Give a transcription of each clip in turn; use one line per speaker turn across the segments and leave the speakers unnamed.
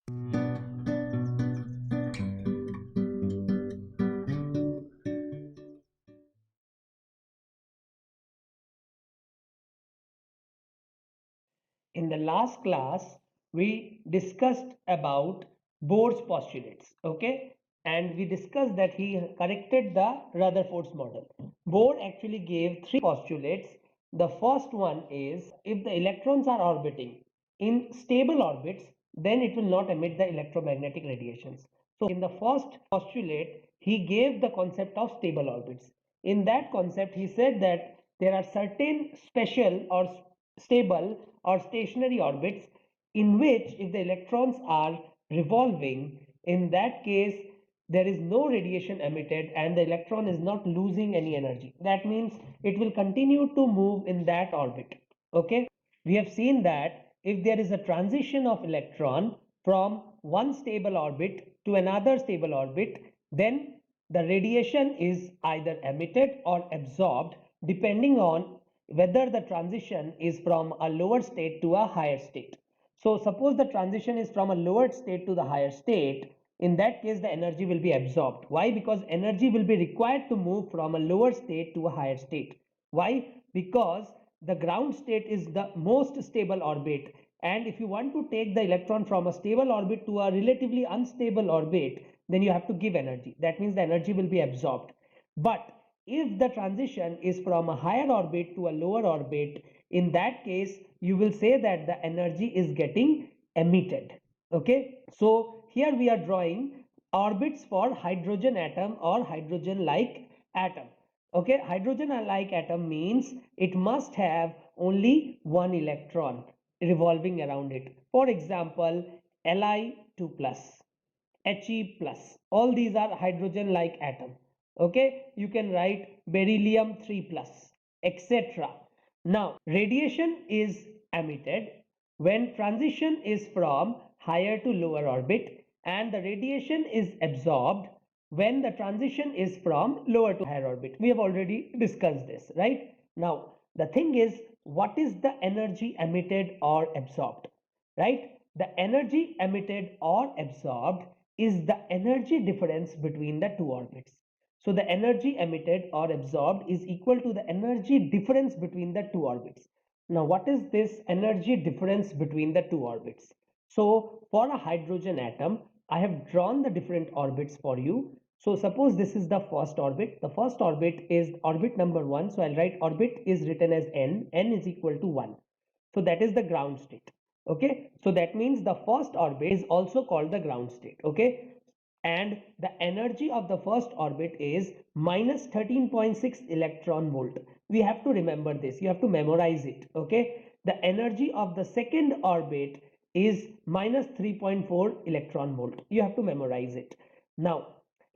In the last class, we discussed about Bohr's postulates, okay? And we discussed that he corrected the Rutherford's model. Bohr actually gave three postulates. The first one is if the electrons are orbiting in stable orbits, then it will not emit the electromagnetic radiations. So in the first postulate, he gave the concept of stable orbits. In that concept, he said that there are certain special or stable or stationary orbits in which if the electrons are revolving, in that case there is no radiation emitted and the electron is not losing any energy. That means it will continue to move in that orbit. Okay, we have seen that if there is a transition of electron from one stable orbit to another stable orbit, then the radiation is either emitted or absorbed depending on whether the transition is from a lower state to a higher state. So suppose the transition is from a lower state to the higher state, in that case the energy will be absorbed. Why? Because energy will be required to move from a lower state to a higher state. Why? Because the ground state is the most stable orbit, and if you want to take the electron from a stable orbit to a relatively unstable orbit, then you have to give energy. That means the energy will be absorbed. But if the transition is from a higher orbit to a lower orbit, in that case you will say that the energy is getting emitted. Okay, so here we are drawing orbits for hydrogen atom or hydrogen like atom. Okay, hydrogen like atom means it must have only one electron revolving around it. For example, Li2 plus, He plus, all these are hydrogen like atom. Okay, you can write beryllium 3 plus, etc. Now radiation is emitted when transition is from higher to lower orbit, and the radiation is absorbed when the transition is from lower to higher orbit. We have already discussed this, right? Now the thing is, what is the energy emitted or absorbed, right? The energy emitted or absorbed is the energy difference between the two orbits. So the energy emitted or absorbed is equal to the energy difference between the two orbits. Now what is this energy difference between the two orbits? So for a hydrogen atom, I have drawn the different orbits for you. So suppose this is the first orbit. The first orbit is orbit number 1. So I'll write orbit is written as n. N is equal to 1. So that is the ground state. Okay, so that means the first orbit is also called the ground state. Okay, and the energy of the first orbit is minus 13.6 electron volt. We have to remember this, you have to memorize it. Okay, the energy of the second orbit is minus 3.4 electron volt. You have to memorize it. Now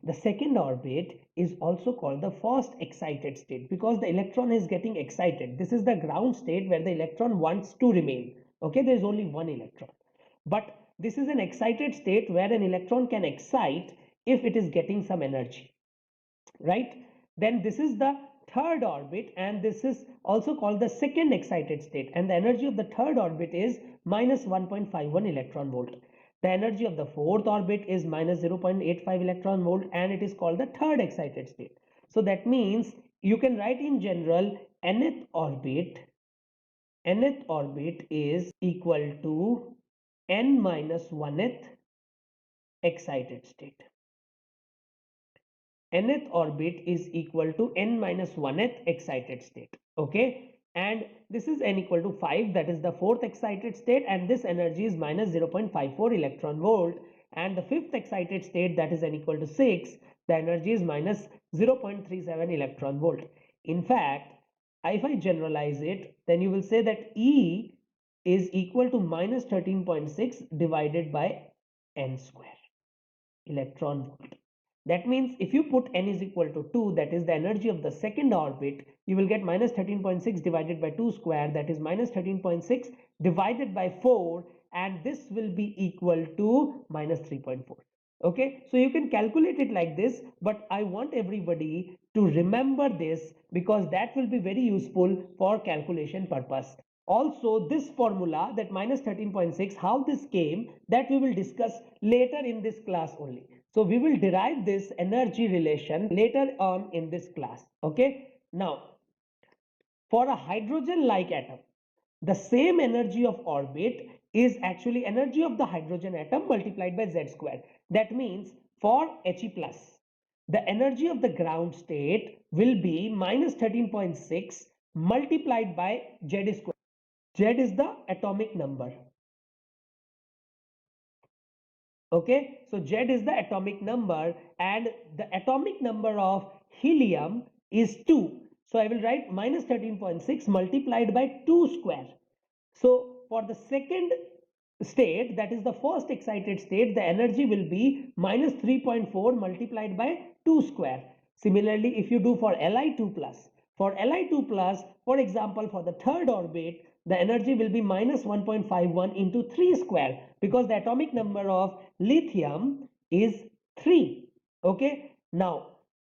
the second orbit is also called the first excited state because the electron is getting excited. This is the ground state where the electron wants to remain. Okay, there is only one electron, but this is an excited state where an electron can excite if it is getting some energy, right? Then this is the third orbit, and this is also called the second excited state, and the energy of the third orbit is minus 1.51 electron volt. The energy of the fourth orbit is minus 0.85 electron volt, and it is called the third excited state. So that means you can write in general nth orbit is equal to n minus 1th excited state. Nth orbit is equal to n minus 1th excited state. Okay, and this is n equal to 5, that is the fourth excited state, and this energy is minus 0.54 electron volt. And the fifth excited state, that is n equal to 6, the energy is minus 0.37 electron volt. In fact, if I generalize it, then you will say that E is equal to minus 13.6 divided by n square electron volt. That means if you put n is equal to 2, that is the energy of the second orbit, you will get minus 13.6 divided by 2 square, that is minus 13.6 divided by 4, and this will be equal to minus 3.4. Okay, so you can calculate it like this, but I want everybody to remember this because that will be very useful for calculation purpose. Also, this formula, that minus 13.6, how this came, that we will discuss later in this class only. So we will derive this energy relation later on in this class. Okay. Now, for a hydrogen-like atom, the same energy of orbit is actually energy of the hydrogen atom multiplied by Z square. That means for He plus, the energy of the ground state will be minus 13.6 multiplied by Z square. Z is the atomic number. Okay, so Z is the atomic number, and the atomic number of helium is 2. So I will write minus 13.6 multiplied by 2 square. So for the second state, that is the first excited state, the energy will be minus 3.4 multiplied by 2 square. Similarly, if you do for Li2 plus, for example, for the third orbit, the energy will be minus 1.51 into 3 square, because the atomic number of lithium is 3. Okay. Now,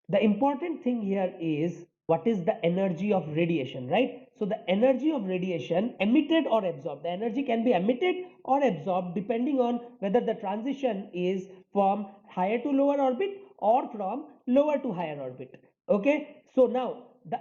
the important thing here is, what is the energy of radiation, right? So the energy of radiation emitted or absorbed, the energy can be emitted or absorbed depending on whether the transition is from higher to lower orbit or from lower to higher orbit. Okay, so now the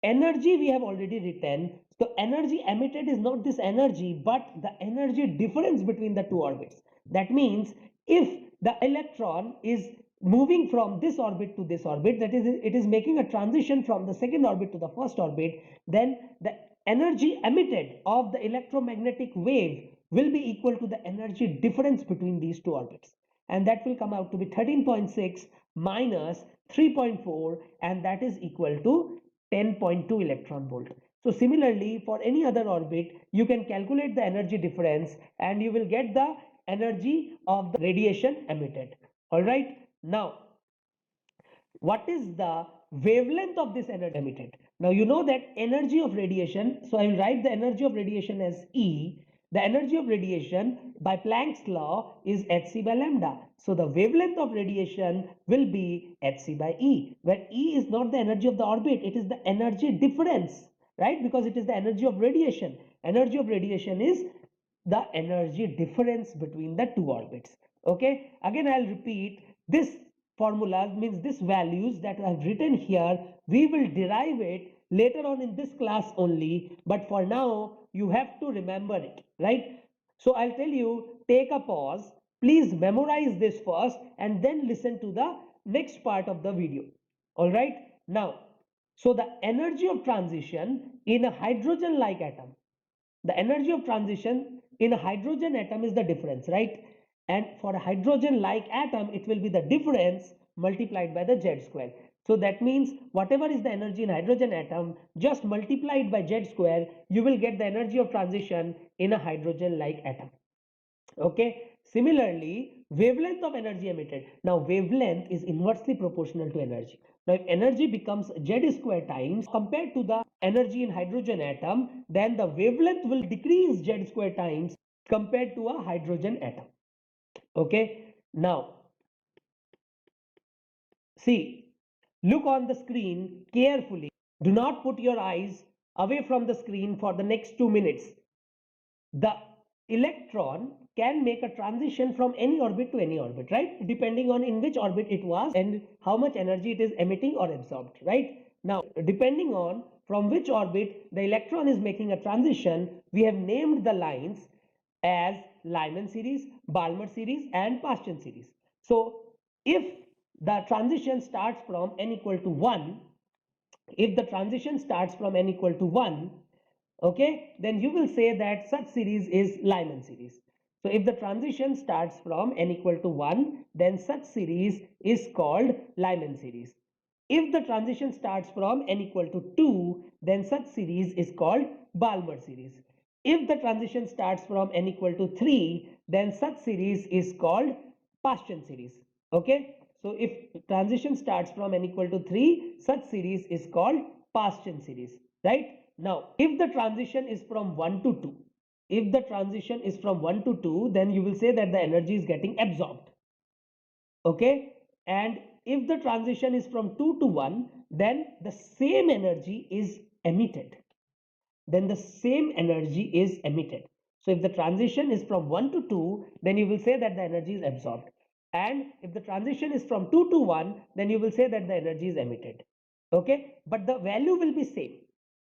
energy we have already written. So energy emitted is not this energy, but the energy difference between the two orbits. That means if the electron is moving from this orbit to this orbit, that is, it is making a transition from the second orbit to the first orbit, then the energy emitted of the electromagnetic wave will be equal to the energy difference between these two orbits, and that will come out to be 13.6 minus 3.4, and that is equal to 10.2 electron volt. So similarly, for any other orbit, you can calculate the energy difference and you will get the energy of the radiation emitted. All right. Now, what is the wavelength of this energy emitted? Now, you know that energy of radiation, so I will write the energy of radiation as E. The energy of radiation by Planck's law is hc by lambda. So the wavelength of radiation will be hc by E, where E is not the energy of the orbit, it is the energy difference, right? Because it is the energy of radiation. Energy of radiation is the energy difference between the two orbits. Okay, again I'll repeat, this formula means this values that I've written here, we will derive it later on in this class only, but for now you have to remember it, right? So I'll tell you, take a pause, please memorize this first and then listen to the next part of the video. All right, now, so the energy of transition in a hydrogen like atom, the energy of transition in a hydrogen atom is the difference, right? And for a hydrogen like atom, it will be the difference multiplied by the Z square. So that means whatever is the energy in hydrogen atom, just multiplied by Z square, you will get the energy of transition in a hydrogen like atom. Okay. Similarly, wavelength of energy emitted. Now, wavelength is inversely proportional to energy. Now, if energy becomes Z square times compared to the energy in hydrogen atom, then the wavelength will decrease Z square times compared to a hydrogen atom. Okay. Now, see, look on the screen carefully. Do not put your eyes away from the screen for the next 2 minutes. The electron can make a transition from any orbit to any orbit, right? Depending on in which orbit it was and how much energy it is emitting or absorbed, right? Now, depending on from which orbit the electron is making a transition, we have named the lines as Lyman series, Balmer series, and Paschen series. So, if the transition starts from n equal to 1, if the transition starts from n equal to 1, okay, then you will say that such series is Lyman series. So if the transition starts from n equal to 1, then such series is called Lyman series. If the transition starts from n equal to 2, then such series is called Balmer series. If the transition starts from n equal to 3, then such series is called Paschen series. Okay, so if transition starts from n equal to 3, such series is called Paschen series, right? Now, if the transition is from 1 to 2, if the transition is from 1 to 2, then you will say that the energy is getting absorbed. Okay, and if the transition is from 2 to 1, then the same energy is emitted. then the same energy is emitted. So if the transition is from 1 to 2, then you will say that the energy is absorbed. And if the transition is from 2 to 1, then you will say that the energy is emitted. Okay, but the value will be same.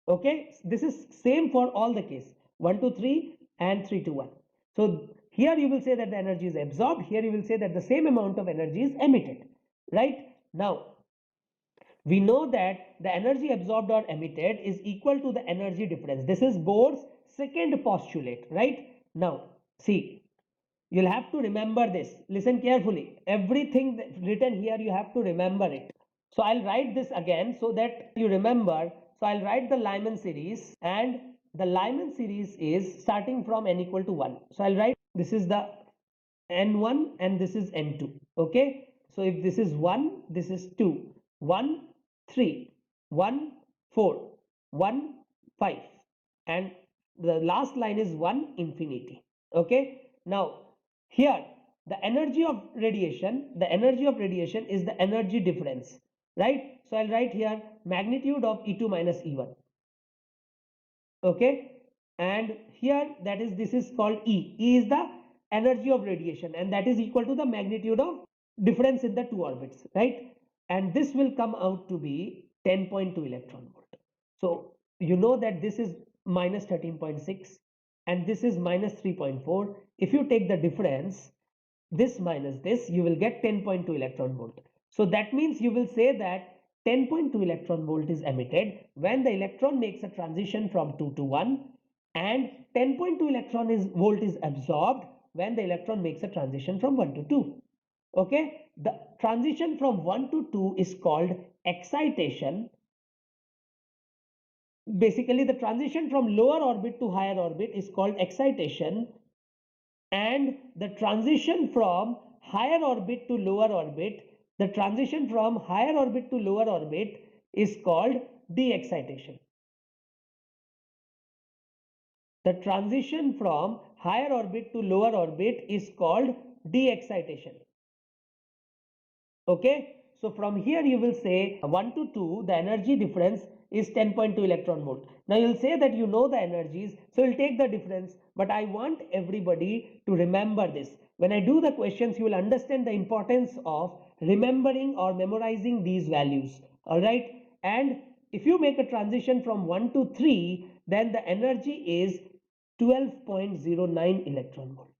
Okay, this is same for all the case 1 to 3 and 3 to 1. So here you will say that the energy is absorbed, here you will say that the same amount of energy is emitted, right? Now we know that the energy absorbed or emitted is equal to the energy difference. This is Bohr's second postulate, right? Now see, you'll have to remember this. Listen carefully. Everything written here, you have to remember it. So I'll write this again so that you remember. So I'll write the Lyman series, and the Lyman series is starting from n equal to 1. So I'll write this is the n1 and this is n2. Okay. So if this is 1, this is 2. 1, 3, 1, 4, 1, 5. And the last line is 1 infinity. Okay. Now here the energy of radiation is the energy difference, right? So I'll write here magnitude of E2 minus E1. Okay, and here that is, this is called E is the energy of radiation, and that is equal to the magnitude of difference in the two orbits, right? And this will come out to be 10.2 electron volt. So you know that this is minus 13.6 and this is minus 3.4. If you take the difference, this minus this, you will get 10.2 electron volt. So that means you will say that 10.2 electron volt is emitted when the electron makes a transition from 2 to 1, and 10.2 volt is absorbed when the electron makes a transition from 1 to 2. Okay, the transition from 1 to 2 is called excitation. Basically the transition from lower orbit to higher orbit is called excitation, and the transition from higher orbit to lower orbit, is called de-excitation. The transition from higher orbit to lower orbit is called de-excitation. Okay, so from here you will say 1 to 2, the energy difference is 10.2 electron volt. Now you'll say that you know the energies, so you'll take the difference, but I want everybody to remember this. When I do the questions, you will understand the importance of remembering or memorizing these values. All right, and if you make a transition from 1 to 3, then the energy is 12.09 electron volt.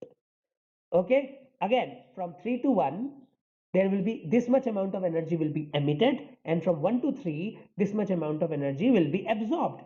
Okay, again from 3 to 1, there will be this much amount of energy will be emitted, and from 1 to 3, this much amount of energy will be absorbed.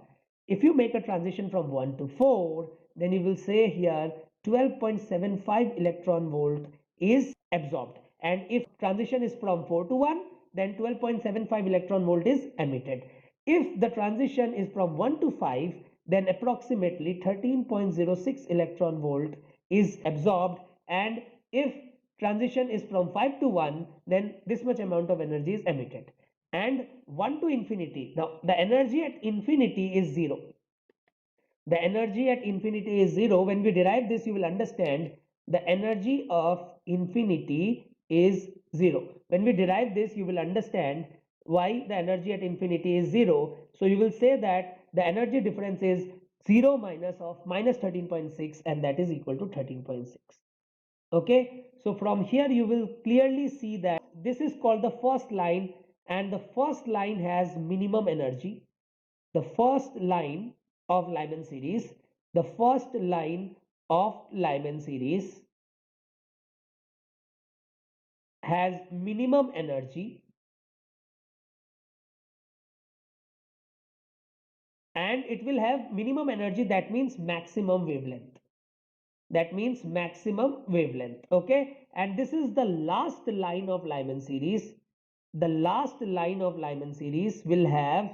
If you make a transition from 1 to 4, then you will say here 12.75 electron volt is absorbed, and if transition is from 4 to 1, then 12.75 electron volt is emitted. If the transition is from 1 to 5, then approximately 13.06 electron volt is absorbed, and if transition is from 5 to 1, then this much amount of energy is emitted. And 1 to infinity, now the energy at infinity is 0. The energy at infinity is 0. When we derive this, you will understand the energy of infinity is 0. When we derive this, you will understand why the energy at infinity is 0. So you will say that the energy difference is 0 minus of minus 13.6, and that is equal to 13.6. Okay, so from here you will clearly see that this is called the first line, and the first line has minimum energy. The first line of Lyman series, has minimum energy, and it will have minimum energy, that means maximum wavelength. Okay, and this is the last line of Lyman series. The last line of Lyman series will have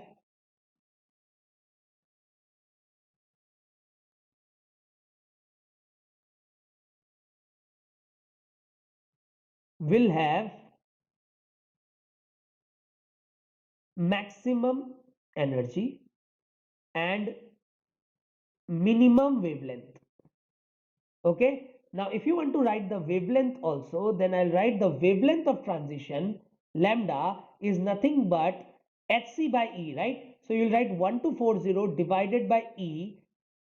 maximum energy and minimum wavelength. Okay, now if you want to write the wavelength also, then I'll write the wavelength of transition lambda is nothing but hc by E, right? So you'll write 1240 divided by E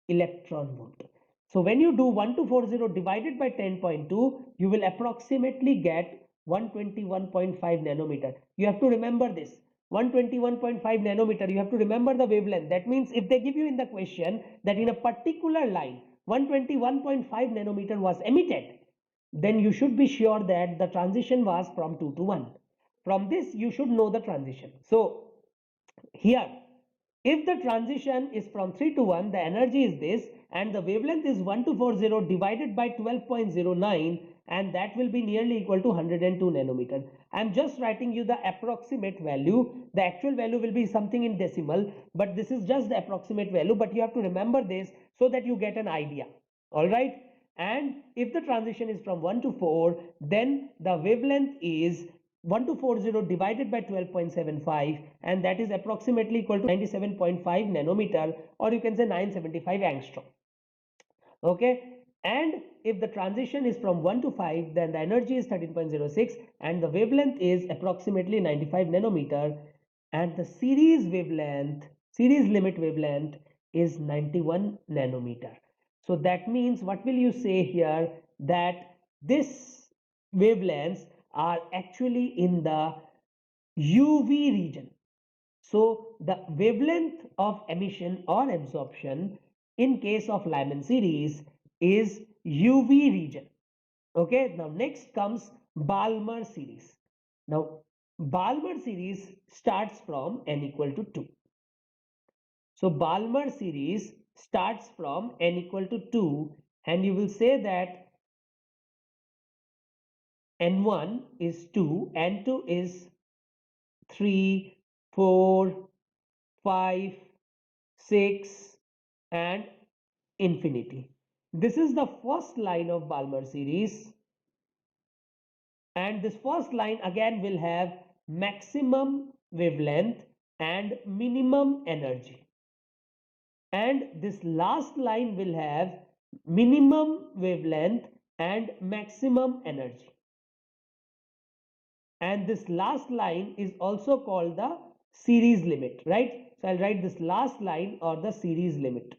electron volt. So when you do 1240 divided by 10.2, you will approximately get 121.5 nanometer. You have to remember this. 121.5 nanometer, you have to remember the wavelength. That means if they give you in the question that in a particular line 121.5 nanometer was emitted, then you should be sure that the transition was from 2 to 1. From this you should know the transition. So here, if the transition is from 3 to 1, the energy is this, and the wavelength is 1240 divided by 12.09, and that will be nearly equal to 102 nanometer. I am just writing you the approximate value. The actual value will be something in decimal, but this is just the approximate value, but you have to remember this so that you get an idea. All right. And if the transition is from 1 to 4, then the wavelength is 1240 divided by 12.75, and that is approximately equal to 97.5 nanometer, or you can say 975 angstrom. Okay, and if the transition is from 1 to 5, then the energy is 13.06 and the wavelength is approximately 95 nanometer, and the series limit wavelength is 91 nanometer. So that means, what will you say here, that this wavelengths are actually in the UV region. So the wavelength of emission or absorption in case of Lyman series is UV region. Okay, now next comes Balmer series. Now Balmer series starts from n equal to 2. So Balmer series starts from n equal to 2, and you will say that n1 is 2, n2 is 3, 4, 5, 6 and infinity. This is the first line of Balmer series, and this first line again will have maximum wavelength and minimum energy, and this last line will have minimum wavelength and maximum energy, and this last line is also called the series limit, right? So I'll write this last line or the series limit.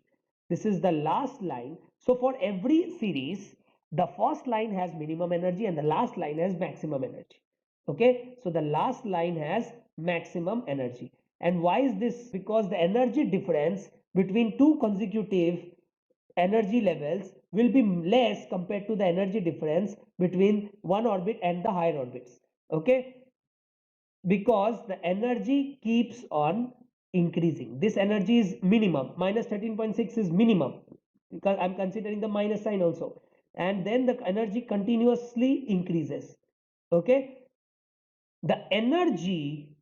This is the last line. So for every series, the first line has minimum energy and the last line has maximum energy. Okay, so the last line has maximum energy. And why is this? Because the energy difference between two consecutive energy levels will be less compared to the energy difference between one orbit and the higher orbits. Okay, because the energy keeps on increasing. This energy is minimum, minus 13.6 is minimum, because I'm considering the minus sign also, and then the energy continuously increases. Okay, the energy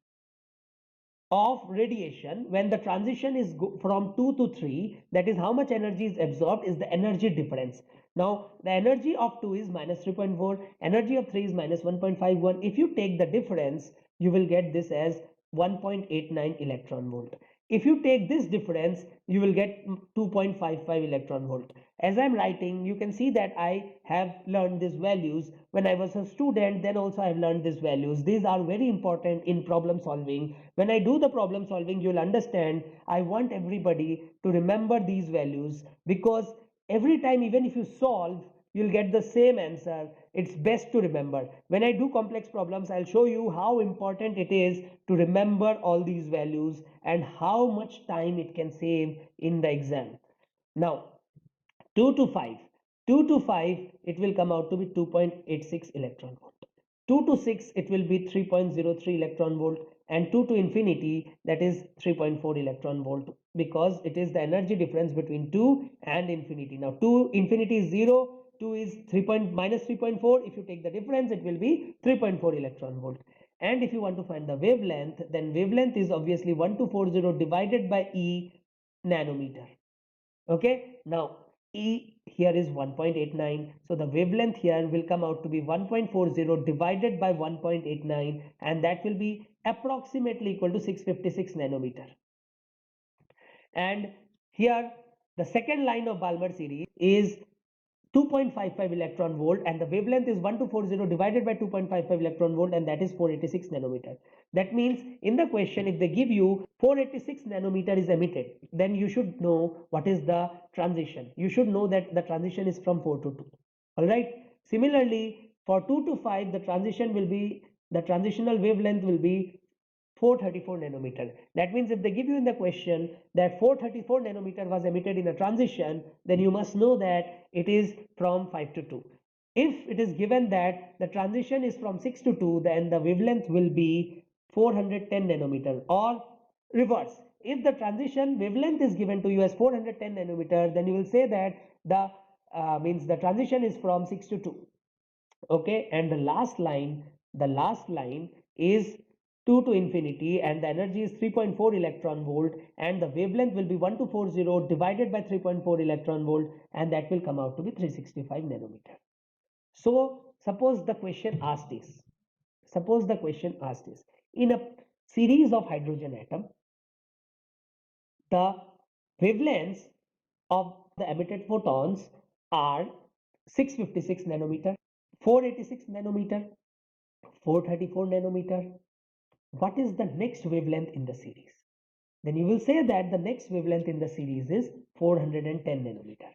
of radiation when the transition is from 2 to 3, that is how much energy is absorbed, is the energy difference. Now the energy of 2 is minus 3.4, energy of 3 is minus 1.51. if you take the difference, you will get this as 1.89 electron volt. If you take this difference, you will get 2.55 electron volt. As I'm writing, you can see that I have learned these values when I was a student. Then also I have learned these values. These are very important in problem solving. When I do the problem solving, you'll understand. I want everybody to remember these values, because every time, even if you solve, you'll get the same answer. It's best to remember. When I do complex problems, I'll show you how important it is to remember all these values and how much time it can save in the exam. Now 2 to 5, 2 to 5, it will come out to be 2.86 electron volt. 2 to 6, it will be 3.03 electron volt, and 2 to infinity, that is 3.4 electron volt, because it is the energy difference between 2 and infinity. Now 2 infinity is 0, 2 is minus 3.4. if you take the difference, it will be 3.4 electron volt. And if you want to find the wavelength, then wavelength is obviously 1240 divided by E nanometer. Okay, now E here is 1.89, so the wavelength here will come out to be 1.40 divided by 1.89, and that will be approximately equal to 656 nanometer. And here the second line of Balmer series is 2.55 electron volt, and the wavelength is 1240 divided by 2.55 electron volt, and that is 486 nanometer. That means in the question, if they give you 486 nanometer is emitted, then you should know what is the transition. You should know that the transition is from 4 to 2. All right. Similarly, for 2 to 5, the transitional wavelength will be 434 nanometer. That means if they give you in the question that 434 nanometer was emitted in a transition, then you must know that it is from 5 to 2. If it is given that the transition is from 6 to 2, then the wavelength will be 410 nanometer, or reverse. If the transition wavelength is given to you as 410 nanometer, then you will say that the means the transition is from 6 to 2. Okay, and the last line is 2 to infinity, and the energy is 3.4 electron volt, and the wavelength will be 1240 divided by 3.4 electron volt, and that will come out to be 365 nanometer. So suppose the question asked is, in a series of hydrogen atom, the wavelengths of the emitted photons are 656 nanometer, 486 nanometer, 434 nanometer. What is the next wavelength in the series? Then you will say that the next wavelength in the series is 410 nanometer.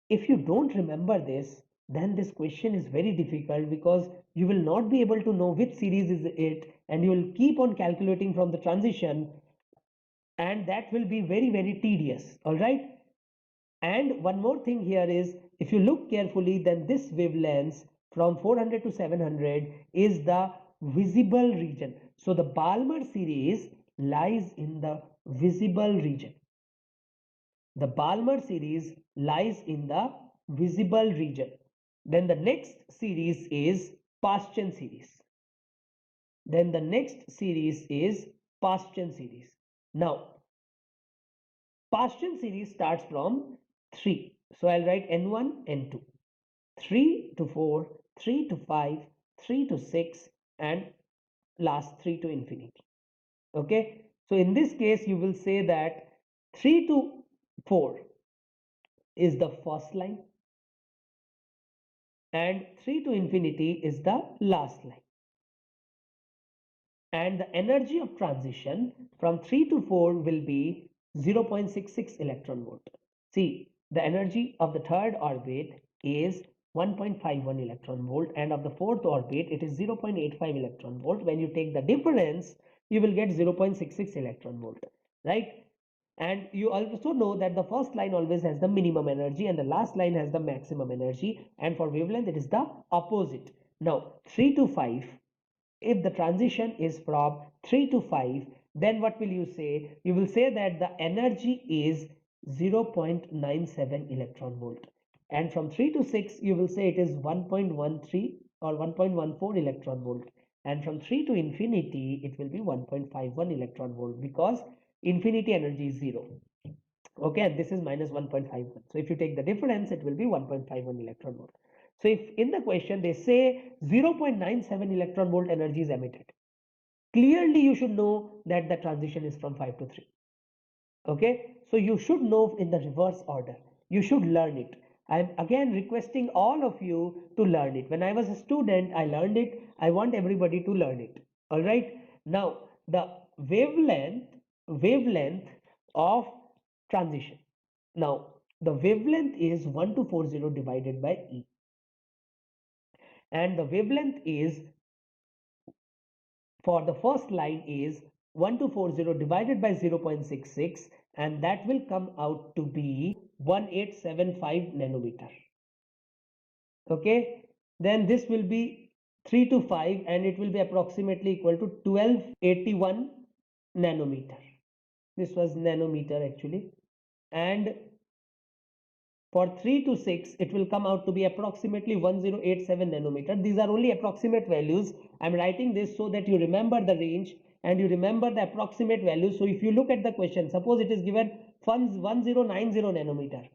If you don't remember this, then this question is very difficult, because you will not be able to know which series is it, and you will keep on calculating from the transition, and that will be very, very tedious. All right. And one more thing here is, if you look carefully, then this wavelength from 400 to 700 is the visible region. So the Balmer series lies in the visible region. The Balmer series lies in the visible region. Then the next series is Paschen series. Now, Paschen series starts from 3. So I'll write N1, N2, 3 to 4, 3 to 5, 3 to 6, and last 3 to infinity. Okay. So in this case, you will say that 3 to 4 is the first line, and 3 to infinity is the last line. And the energy of transition from 3 to 4 will be 0.66 electron volt. See, the energy of the third orbit is 1.51 electron volt, and of the fourth orbit it is 0.85 electron volt. When you take the difference, you will get 0.66 electron volt, right? And you also know that the first line always has the minimum energy and the last line has the maximum energy, and for wavelength it is the opposite. Now 3 to 5, if the transition is from 3 to 5, then what will you say? You will say that the energy is 0.97 electron volt, and from 3 to 6 you will say it is 1.13 or 1.14 electron volt, and from 3 to infinity it will be 1.51 electron volt, because infinity energy is 0. Okay, and this is minus 1.51. So if you take the difference, it will be 1.51 electron volt. So if in the question they say 0.97 electron volt energy is emitted, clearly you should know that the transition is from 5 to 3. Okay, so you should know in the reverse order. You should learn it. I'm again requesting all of you to learn it. When I was a student, I learned it. I want everybody to learn it. All right. Now the wavelength of transition. Now the wavelength is 1240 divided by E, and the wavelength is, for the first line is 1240 divided by 0.66, and that will come out to be 1875 nanometer. Okay, then this will be 3 to 5, and it will be approximately equal to 1281 nanometer. This was nanometer actually, and for 3 to 6, it will come out to be approximately 1087 nanometer. These are only approximate values. I'm writing this so that you remember the range and you remember the approximate values. So if you look at the question, suppose it is given 1090 nanometer,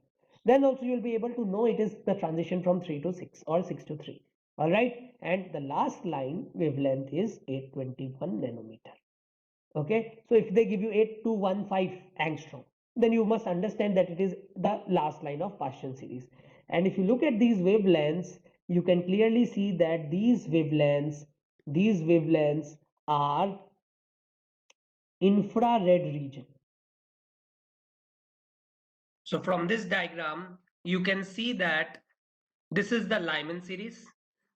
then also you will be able to know it is the transition from 3 to 6 or 6 to 3. All right. And the last line wavelength is 821 nanometer. Okay. So if they give you 8215 angstrom, then you must understand that it is the last line of Paschen series. And if you look at these wavelengths, you can clearly see that these wavelengths are infrared region. So from this diagram, you can see that this is the Lyman series.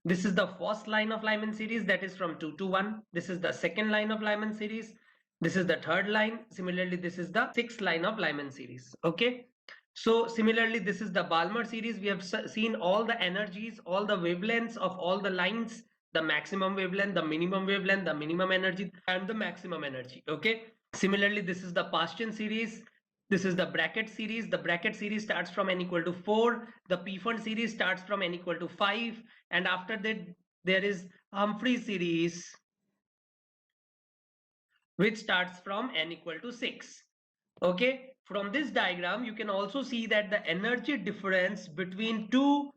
This is the first line of Lyman series, that is from 2 to 1. This is the second line of Lyman series. This is the third line. Similarly, this is the sixth line of Lyman series. Okay. So similarly, this is the Balmer series. We have seen all the energies, all the wavelengths of all the lines, the maximum wavelength, the minimum energy, and the maximum energy. Okay. Similarly, this is the Paschen series. This is the bracket series. The bracket series starts from n equal to 4. The P-Fund series starts from n equal to 5. And after that, there is Humphrey series, which starts from n equal to 6. Okay. From this diagram, you can also see that the energy difference between two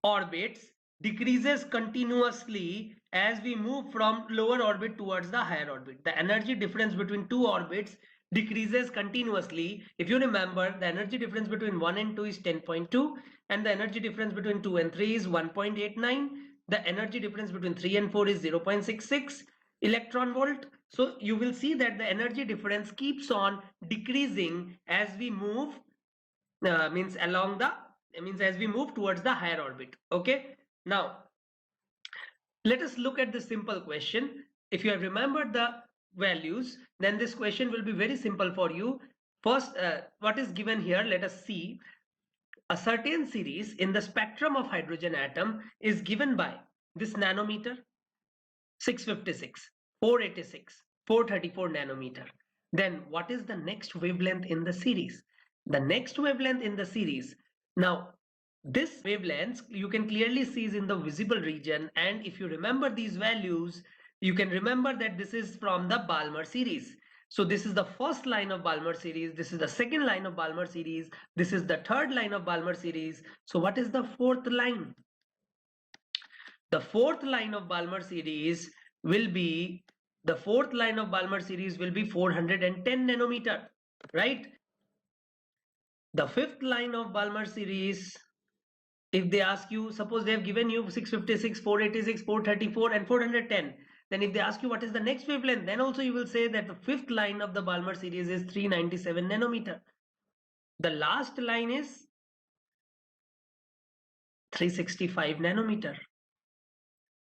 orbits decreases continuously as we move from lower orbit towards the higher orbit. The energy difference between two orbits decreases continuously. If you remember, the energy difference between 1 and 2 is 10.2, and the energy difference between 2 and 3 is 1.89. The energy difference between 3 and 4 is 0.66 electron volt. So you will see that the energy difference keeps on decreasing as we move as we move towards the higher orbit. Okay. Now let us look at the simple question. If you have remembered the values, then this question will be very simple for you. First, what is given here? Let us see. A certain series in the spectrum of hydrogen atom is given by this nanometer, 656, 486, 434 nanometer. Then what is the next wavelength in the series? The next wavelength in the series. Now, this wavelength you can clearly see is in the visible region, and if you remember these values, you can remember that this is from the Balmer series. So this is the first line of Balmer series, this is the second line of Balmer series, this is the third line of Balmer series. So what is the fourth line? The fourth line of Balmer series will be 410 nanometer, right? The fifth line of Balmer series, if they ask you, suppose they have given you 656, 486, 434 and 410, then if they ask you what is the next wavelength, then also you will say that the fifth line of the Balmer series is 397 nanometer. The last line is 365 nanometer.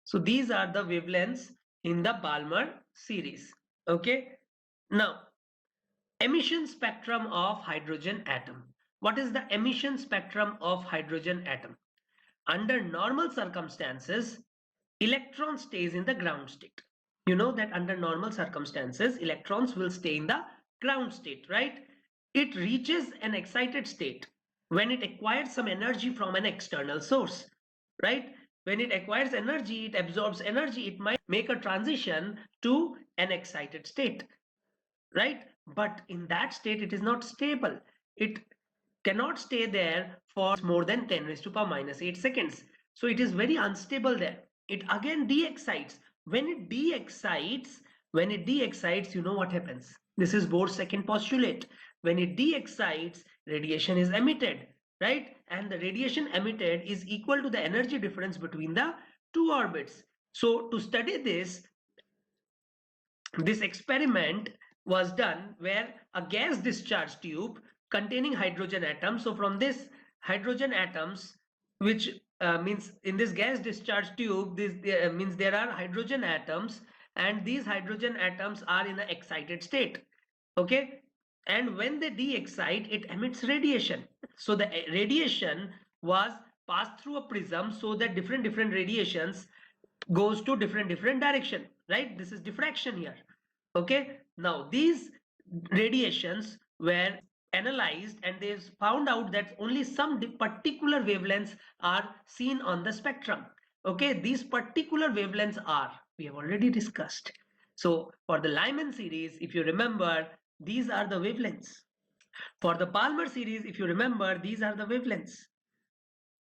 So these are the wavelengths in the Balmer series. Okay. Now, emission spectrum of hydrogen atom. What is the emission spectrum of hydrogen atom? Under normal circumstances, electron stays in the ground state. You know that under normal circumstances, electrons will stay in the ground state, right? It reaches an excited state when it acquires some energy from an external source, right? When it acquires energy, it absorbs energy, it might make a transition to an excited state, right? But in that state, it is not stable. It cannot stay there for more than 10 raised to power minus 8 seconds. So it is very unstable there. It again de-excites. When it de-excites, you know what happens. This is Bohr's second postulate. When it de-excites, radiation is emitted, right? And the radiation emitted is equal to the energy difference between the two orbits. So to study this experiment was done where a gas discharge tube containing hydrogen atoms. So from this hydrogen atoms, which means in this gas discharge tube, this means there are hydrogen atoms, and these hydrogen atoms are in an excited state. Okay. And when they de-excite, it emits radiation. So the radiation was passed through a prism so that different radiations goes to different direction, right? This is diffraction here. Okay. Now these radiations were analyzed, and they found out that only some particular wavelengths are seen on the spectrum. Okay. These particular wavelengths are, we have already discussed. So for the Lyman series, if you remember, these are the wavelengths. For the Balmer series, if you remember, these are the wavelengths.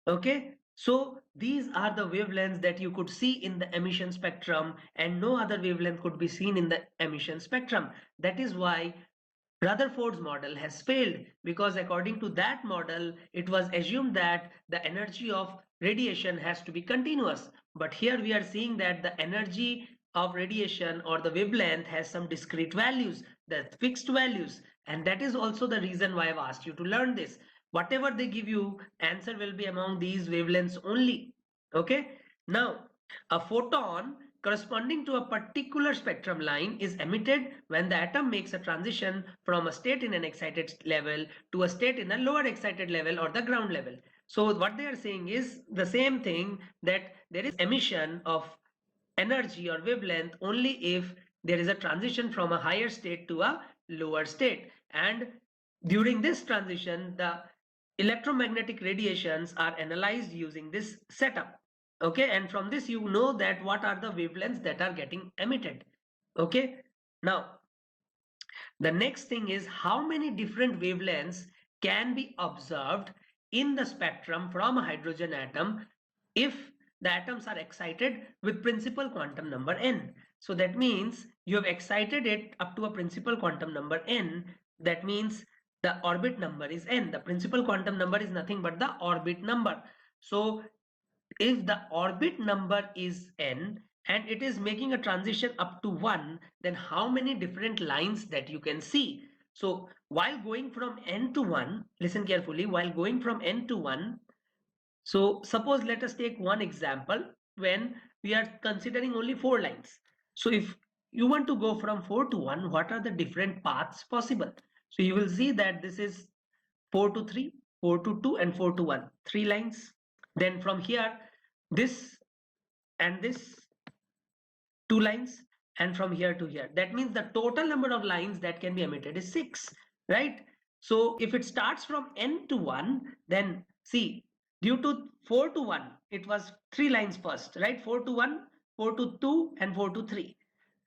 Okay. So these are the wavelengths that you could see in the emission spectrum, and no other wavelength could be seen in the emission spectrum. That is why Rutherford's model has failed, because according to that model, it was assumed that the energy of radiation has to be continuous. But here we are seeing that the energy of radiation or the wavelength has some discrete values, the fixed values. And that is also the reason why I've asked you to learn this. Whatever they give you, answer will be among these wavelengths only. Okay. Now, a photon corresponding to a particular spectrum line is emitted when the atom makes a transition from a state in an excited level to a state in a lower excited level or the ground level. So what they are saying is the same thing, that there is emission of energy or wavelength only if there is a transition from a higher state to a lower state, and during this transition the electromagnetic radiations are analyzed using this setup. Okay, and from this you know that what are the wavelengths that are getting emitted. Okay, now the next thing is how many different wavelengths can be observed in the spectrum from a hydrogen atom if the atoms are excited with principal quantum number n. So that means you have excited it up to a principal quantum number n. That means the orbit number is n. The principal quantum number is nothing but the orbit number. So if the orbit number is n and it is making a transition up to 1, then how many different lines that you can see? So while going from n to 1, listen carefully, while going from n to 1, so suppose let us take one example when we are considering only 4 lines. So if you want to go from 4 to 1, what are the different paths possible? So you will see that this is 4 to 3, 4 to 2 and 4 to 1, 3 lines. Then from here, this and this 2 lines, and from here to here. That means the total number of lines that can be emitted is 6, right? So if it starts from n to 1, then see, due to 4 to 1, it was 3 lines first, right? 4 to 1, 4 to 2 and 4 to 3.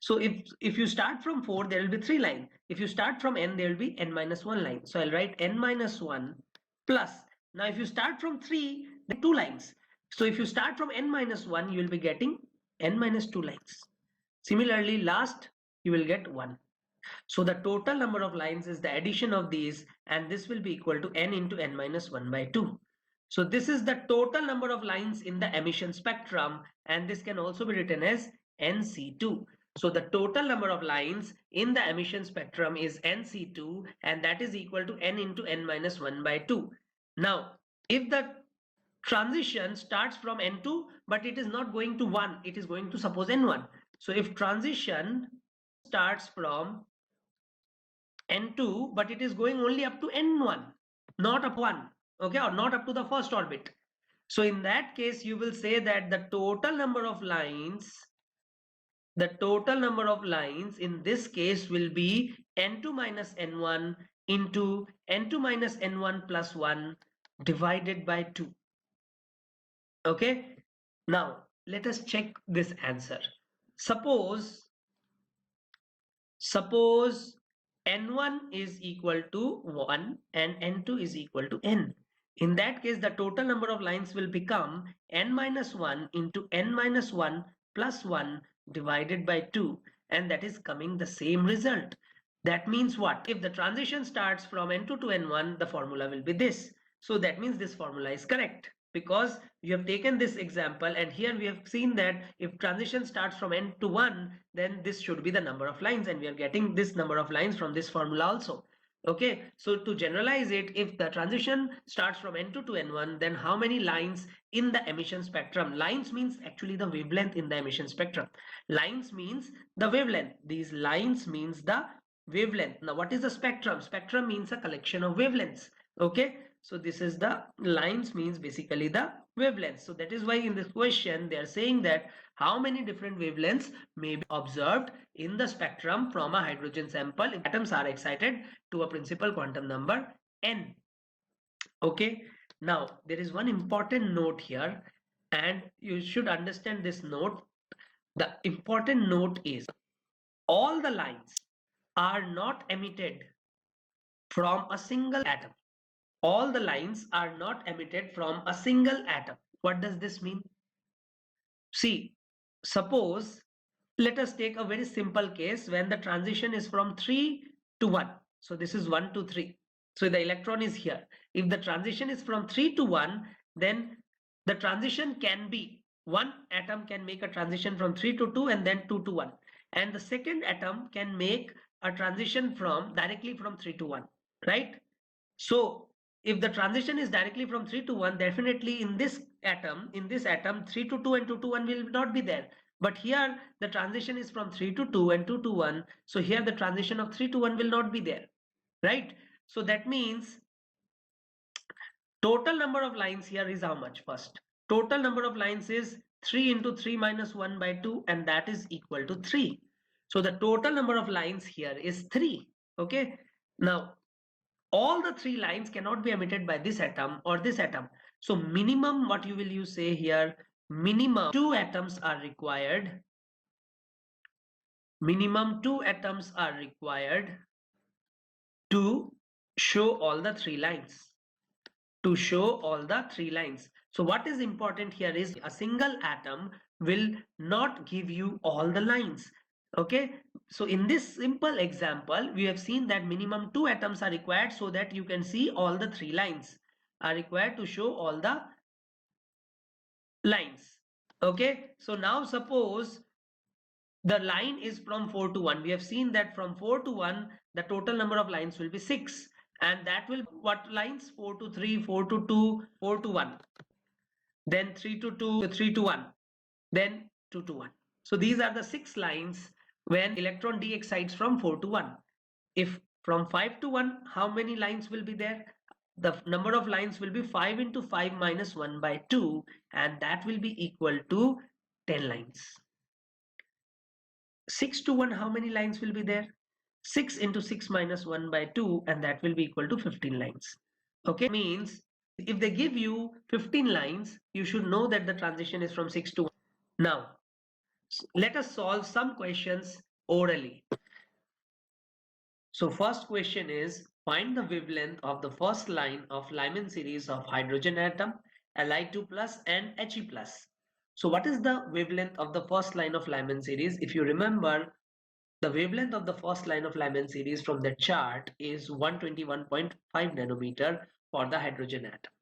So if you start from 4, there will be 3 lines. If you start from n, there will be n minus 1 line. So I'll write n minus 1 plus. Now if you start from 3, then 2 lines. So if you start from n minus 1, you will be getting n minus 2 lines. Similarly, last you will get 1. So the total number of lines is the addition of these, and this will be equal to n into n minus 1 by 2. So this is the total number of lines in the emission spectrum, and this can also be written as NC2. So the total number of lines in the emission spectrum is NC2, and that is equal to n into n minus 1 by 2. Now, if the transition starts from n2, but it is not going to 1, it is going to suppose n1. So if transition starts from n2, but it is going only up to n1, not up 1, okay, or not up to the first orbit. So in that case, you will say that the total number of lines in this case will be n2 minus n1 into n2 minus n1 plus 1 divided by 2. Okay, now let us check this answer. Suppose n1 is equal to 1 and n2 is equal to n. In that case, the total number of lines will become n minus 1 into n minus 1 plus 1 divided by 2, and that is coming the same result. That means what? If the transition starts from n2 to n1, the formula will be this. So that means this formula is correct, because you have taken this example, and here we have seen that if transition starts from n to 1, then this should be the number of lines, and we are getting this number of lines from this formula also. Okay, so to generalize it, if the transition starts from n2 to n1, then how many lines in the emission spectrum? Lines means actually the wavelength in the emission spectrum. Lines means the wavelength. These lines means the wavelength. Now what is the spectrum? Spectrum means a collection of wavelengths. Okay, so this is the lines means basically the wavelengths. So that is why in this question they are saying that how many different wavelengths may be observed in the spectrum from a hydrogen sample if atoms are excited to a principal quantum number n. Okay, now there is one important note here, and you should understand this note. The important note is all the lines are not emitted from a single atom. All the lines are not emitted from a single atom. What does this mean? See, suppose let us take a very simple case when the transition is from 3 to 1. So this is 1 to 3. So the electron is here. If the transition is from 3 to 1, then the transition can be, one atom can make a transition from 3 to 2 and then 2 to 1. And the second atom can make a transition from directly from 3 to 1, right? So if the transition is directly from 3 to 1, definitely in this atom 3 to 2 and 2 to 1 will not be there. But here the transition is from 3 to 2 and 2 to 1. So here the transition of 3 to 1 will not be there, right? So that means total number of lines here is how much? First, total number of lines is 3 into 3 minus 1 by 2, and that is equal to 3. So the total number of lines here is 3. Okay. Now all the 3 lines cannot be emitted by this atom or this atom. So minimum, what you will use say here, minimum 2 atoms are required. Minimum 2 atoms are required to show all the 3 lines. To show all the 3 lines. So what is important here is a single atom will not give you all the lines. Okay, so in this simple example we have seen that minimum 2 atoms are required so that you can see all the 3 lines are required to show all the lines. Okay, so now suppose the line is from 4 to 1. We have seen that from 4 to 1 the total number of lines will be 6, and that will what lines? 4 to 3, 4 to 2, 4 to 1, then 3 to 2, 3 to 1, then 2 to 1. So these are the 6 lines when electron d excites from 4 to 1. If from 5 to 1, how many lines will be there? The number of lines will be 5 into 5 minus 1 by 2, and that will be equal to 10 lines. 6 to 1, how many lines will be there? 6 into 6 minus 1 by 2, and that will be equal to 15 lines. Okay, means if they give you 15 lines, you should know that the transition is from 6 to 1. Now, let us solve some questions orally. So first question is, find the wavelength of the first line of Lyman series of hydrogen atom, Li2 plus and He plus. So what is the wavelength of the first line of Lyman series? If you remember, the wavelength of the first line of Lyman series from the chart is 121.5 nanometer for the hydrogen atom.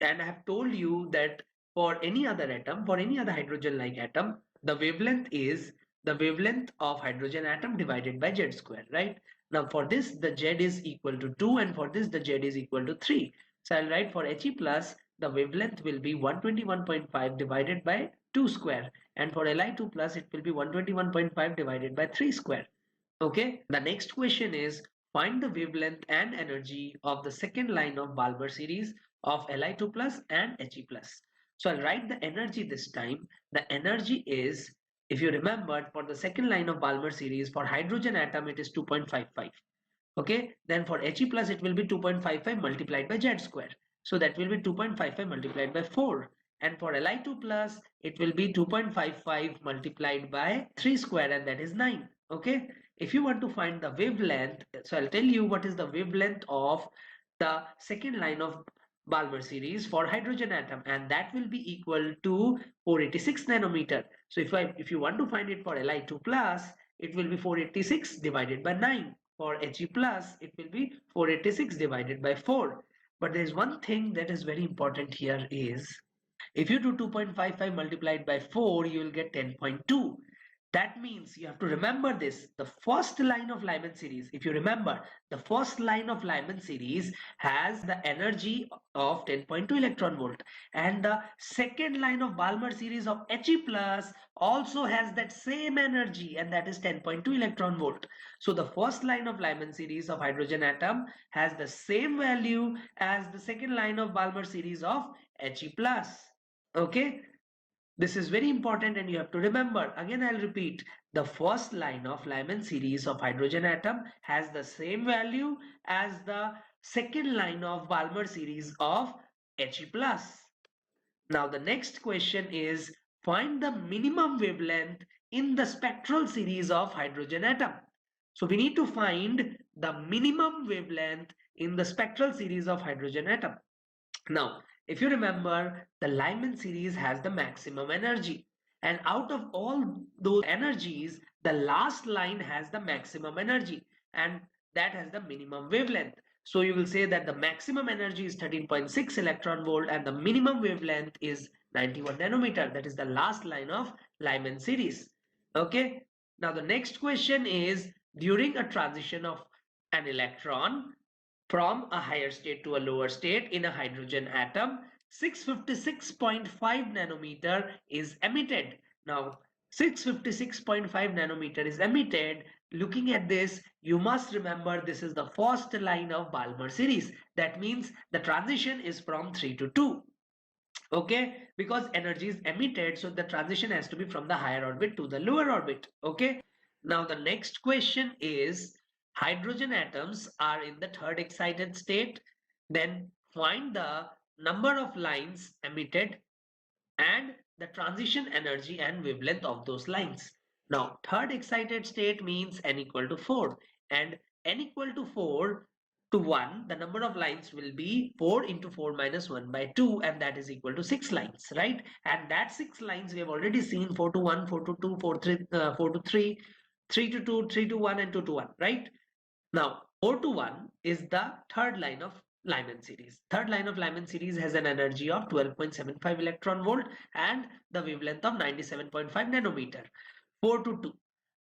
And I have told you that for any other atom, for any other hydrogen-like atom, the wavelength is the wavelength of hydrogen atom divided by Z square, right? Now for this, the Z is equal to 2, and for this, the Z is equal to 3. So I'll write for He plus, the wavelength will be 121.5 divided by 2 square, and for Li2 plus, it will be 121.5 divided by 3 square. Okay, the next question is, find the wavelength and energy of the second line of Balmer series of Li2 plus and He plus. So I'll write the energy this time. The energy is, if you remember, for the second line of Balmer series, for hydrogen atom it is 2.55. Okay, then for He plus it will be 2.55 multiplied by Z square. So that will be 2.55 multiplied by 4. And for Li2 plus it will be 2.55 multiplied by 3 square, and that is 9. Okay, if you want to find the wavelength, so I'll tell you what is the wavelength of the second line of Balmer series for hydrogen atom, and that will be equal to 486 nanometer. So if you want to find it for Li2 plus, it will be 486 divided by 9. For He plus, it will be 486 divided by 4. But there is one thing that is very important here is, if you do 2.55 multiplied by 4, you will get 10.2. That means you have to remember this. The first line of Lyman series, if you remember, the first line of Lyman series has the energy of 10.2 electron volt. And the second line of Balmer series of He plus also has that same energy, and that is 10.2 electron volt. So the first line of Lyman series of hydrogen atom has the same value as the second line of Balmer series of He plus. Okay. This is very important, and you have to remember. Again, I'll repeat. The first line of Lyman series of hydrogen atom has the same value as the second line of Balmer series of He plus. Now the next question is, find the minimum wavelength in the spectral series of hydrogen atom. So we need to find the minimum wavelength in the spectral series of hydrogen atom. Now, if you remember, the Lyman series has the maximum energy, and out of all those energies, the last line has the maximum energy, and that has the minimum wavelength. So you will say that the maximum energy is 13.6 electron volt and the minimum wavelength is 91 nanometer. That is the last line of Lyman series. Okay. Now the next question is, during a transition of an electron from a higher state to a lower state in a hydrogen atom, 656.5 nanometer is emitted. Now 656.5 nanometer is emitted. Looking at this, you must remember this is the first line of Balmer series. That means the transition is from 3 to 2. Okay, because energy is emitted, so the transition has to be from the higher orbit to the lower orbit. Okay, now the next question is, hydrogen atoms are in the third excited state. Then find the number of lines emitted and the transition energy and wavelength of those lines. Now, third excited state means n equal to 4, and n equal to 4 to 1, the number of lines will be 4 into 4 minus 1 by 2, and that is equal to 6 lines, right? And that 6 lines we have already seen: 4 to 1, 4 to 2, 4 to 3, 3 to 2, 3 to 1, and 2 to 1, right? Now, 4 to 1 is the third line of Lyman series. Third line of Lyman series has an energy of 12.75 electron volt and the wavelength of 97.5 nanometer. 4 to 2.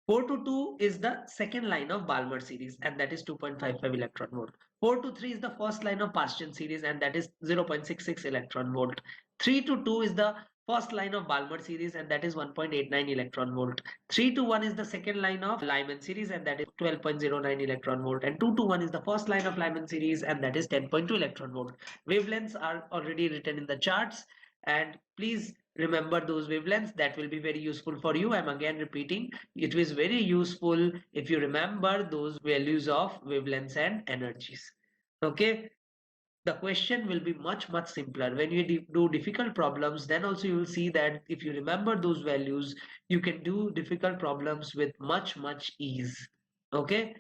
4 to 2 is the second line of Balmer series, and that is 2.55 electron volt. 4 to 3 is the first line of Paschen series, and that is 0.66 electron volt. 3 to 2 is the first line of Balmer series, and that is 1.89 electron volt. 3 to 1 is the second line of Lyman series, and that is 12.09 electron volt. And 2 to 1 is the first line of Lyman series, and that is 10.2 electron volt. Wavelengths are already written in the charts, and please remember those wavelengths. That will be very useful for you. I'm again repeating, it is very useful if you remember those values of wavelengths and energies. Okay, the question will be much simpler when you do difficult problems. Then also you will see that if you remember those values, you can do difficult problems with much ease. Okay,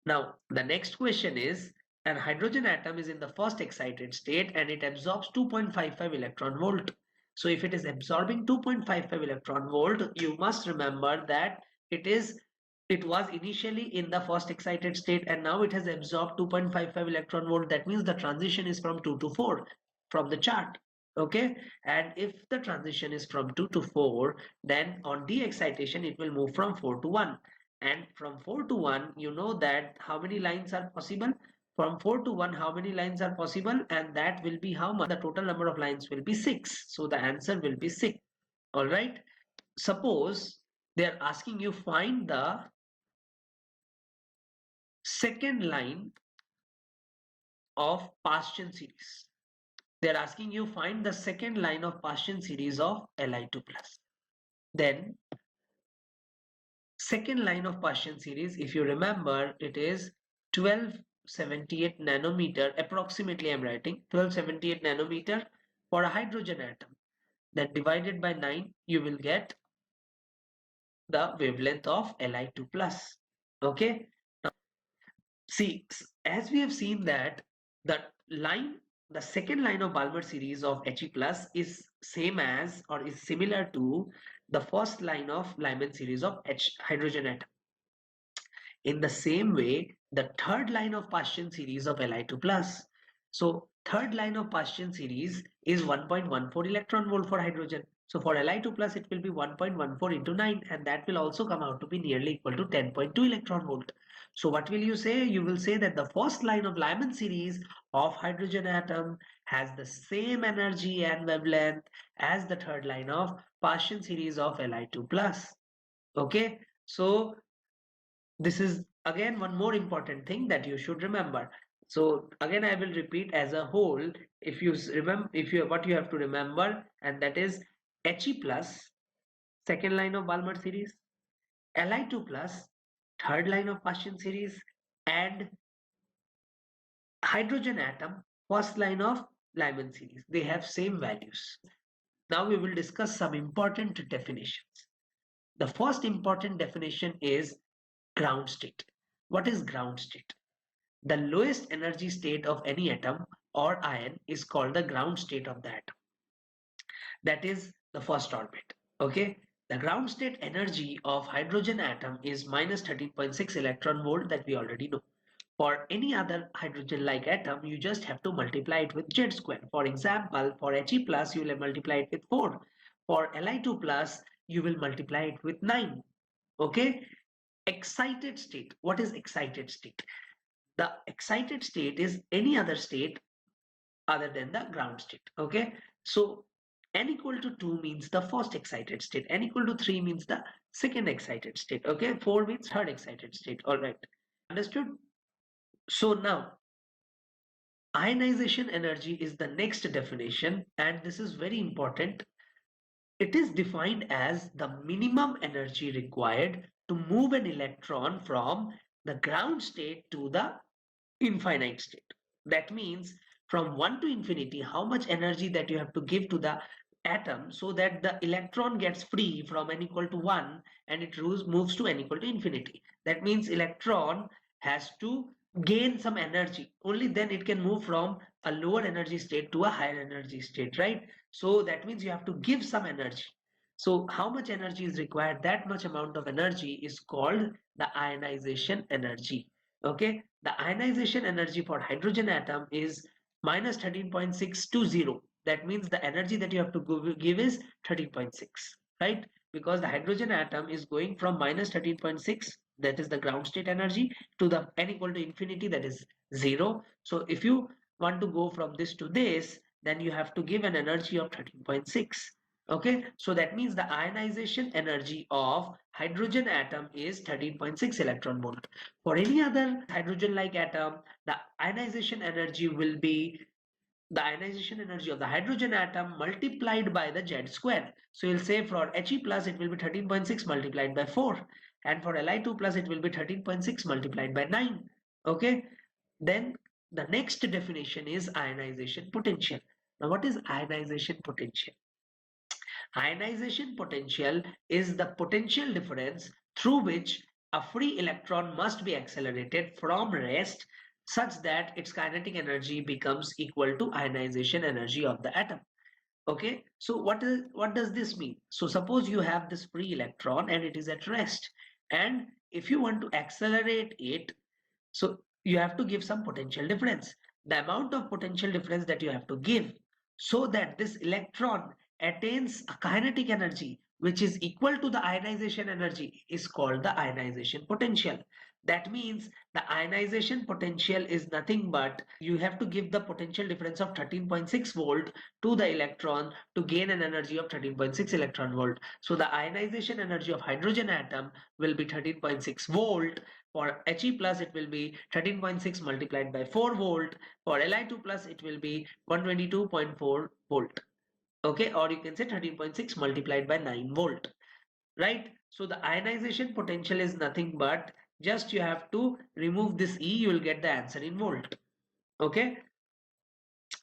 now the next question is, an hydrogen atom is in the first excited state and it absorbs 2.55 electron volt. So if it is absorbing 2.55 electron volt, you must remember that it was initially in the first excited state and now it has absorbed 2.55 electron volt. That means the transition is from 2 to 4 from the chart. Okay, and if the transition is from 2 to 4, then on de-excitation it will move from 4 to 1. And from 4 to 1, you know that how many lines are possible? From 4 to 1, how many lines are possible? And that will be how much? The total number of lines will be 6. So the answer will be 6. All right. Suppose they are asking you find the second line of Paschen series. They are asking you find the second line of Paschen series of Li2+. Then second line of Paschen series, if you remember, it is 1278 nanometer, approximately I'm writing 1278 nanometer for a hydrogen atom. Then divided by 9, you will get the wavelength of Li2+. Okay. Now, see, as we have seen that the second line of Balmer series of He plus is same as or is similar to the first line of Lyman series of hydrogen atom. In the same way, the third line of Paschen series of Li2 plus. So third line of Paschen series is 1.14 electron volt for hydrogen. So for Li2 plus, it will be 1.14 into 9, and that will also come out to be nearly equal to 10.2 electron volt. So what will you say? You will say that the first line of Lyman series of hydrogen atom has the same energy and wavelength as the third line of Paschen series of Li2 plus. Okay, so this is again one more important thing that you should remember. So again I will repeat as a whole. If you remember, what you have to remember, and that is He plus, second line of Balmer series, Li2 plus, third line of Paschen series, and hydrogen atom, first line of Lyman series. They have same values. Now we will discuss some important definitions. The first important definition is ground state. What is ground state? The lowest energy state of any atom or ion is called the ground state of the atom. That is the first orbit. Okay. The ground state energy of hydrogen atom is minus 13.6 electron volt, that we already know.
For any other hydrogen-like atom, you just have to multiply it with Z square. For example, for He plus, you will multiply it with 4. For Li2 plus, you will multiply it with 9. Okay? Excited state. What is excited state? The excited state is any other state other than the ground state. Okay? So n equal to 2 means the first excited state. N equal to 3 means the second excited state. Okay? 4 means third excited state. All right. Understood? So now ionization energy is the next definition, and this is very important. It is defined as the minimum energy required to move an electron from the ground state to the infinite state. That means from 1 to infinity, how much energy that you have to give to the atom so that the electron gets free from n equal to 1 and it moves to n equal to infinity. That means electron has to gain some energy. Only then it can move from a lower energy state to a higher energy state, right? So that means you have to give some energy. So how much energy is required? That much amount of energy is called the ionization energy. Okay, the ionization energy for hydrogen atom is minus 13.620. That means the energy that you have to give is 13.6, right? Because the hydrogen atom is going from minus 13.6, that is the ground state energy, to the n equal to infinity, that is 0. So if you want to go from this to this, then you have to give an energy of 13.6. Okay, so that means the ionization energy of hydrogen atom is 13.6 electron volt. For any other hydrogen-like atom, the ionization energy will be the ionization energy of the hydrogen atom multiplied by the Z square. So you'll say for He plus it will be 13.6 multiplied by 4, and for Li2 plus it will be 13.6 multiplied by 9. Okay, then the next definition is ionization potential. Now what is ionization potential? Ionization potential is the potential difference through which a free electron must be accelerated from rest such that its kinetic energy becomes equal to ionization energy of the atom. Okay, so what does this mean? So suppose you have this free electron and it is at rest, and if you want to accelerate it, so you have to give some potential difference. The amount of potential difference that you have to give so that this electron attains a kinetic energy which is equal to the ionization energy is called the ionization potential. That means the ionization potential is nothing but you have to give the potential difference of 13.6 volt to the electron to gain an energy of 13.6 electron volt. So the ionization energy of hydrogen atom will be 13.6 volt. For He plus it will be 13.6 multiplied by 4 volt. For Li2 plus it will be 122.4 volt. Okay, or you can say 13.6 multiplied by 9 volt, right? So the ionization potential is nothing but just you have to remove this E, you will get the answer in volt. Okay,